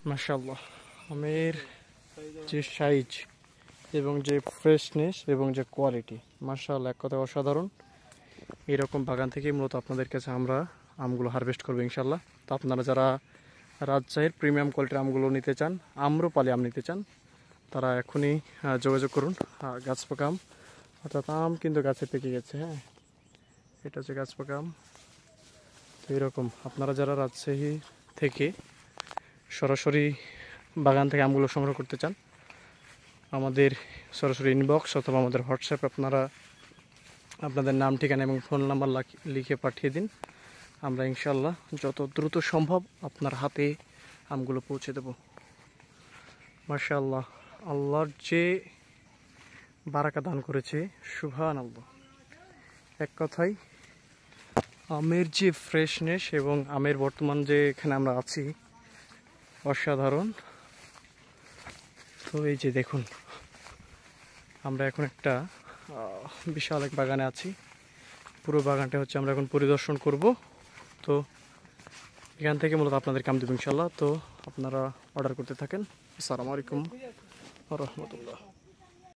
মাশাআল্লাহ, আমের যে সাইজ এবং যে ফ্রেশনেস এবং যে কোয়ালিটি, মাশাআল্লাহ, এক কথায় অসাধারণ। এরকম বাগান থেকেই মূলত আপনাদের কাছে আমরা আমগুলো হারভেস্ট করবো ইনশাল্লাহ। তো আপনারা যারা রাজশাহীর প্রিমিয়াম কোয়ালিটির আমগুলো নিতে চান, আম্রপালি আম নিতে চান, তারা এখনই যোগাযোগ করুন। গাছ পাকা আম, অর্থাৎ আম কিন্তু গাছে পেকে গেছে। হ্যাঁ, এটা হচ্ছে গাছ পাকা আম। তো এরকম আপনারা যারা রাজশাহী থেকে সরাসরি বাগান থেকে আমগুলো সংগ্রহ করতে চান, আমাদের সরাসরি ইনবক্স অথবা আমাদের হোয়াটসঅ্যাপে আপনারা আপনাদের নাম, ঠিকানা এবং ফোন নাম্বার লিখে পাঠিয়ে দিন। আমরা ইনশাল্লাহ যত দ্রুত সম্ভব আপনার হাতে আমগুলো পৌঁছে দেব। মাশাআল্লাহ, আল্লাহর যে বারাকা দান করেছে, সুবহানাল্লাহ। এক কথায় আমের যে ফ্রেশনেস এবং আমের বর্তমান যে এখানে আমরা আছি, অসাধারণ। তো এই যে দেখুন, আমরা এখন একটা বিশাল এক বাগানে আছি। পুরো বাগানটা হচ্ছে আমরা এখন পরিদর্শন করব। তো এখান থেকে মূলত আপনাদের কাম দেবো ইনশাল্লাহ। তো আপনারা অর্ডার করতে থাকেন। আসসালামু আলাইকুম ওয়া রাহমাতুল্লাহ।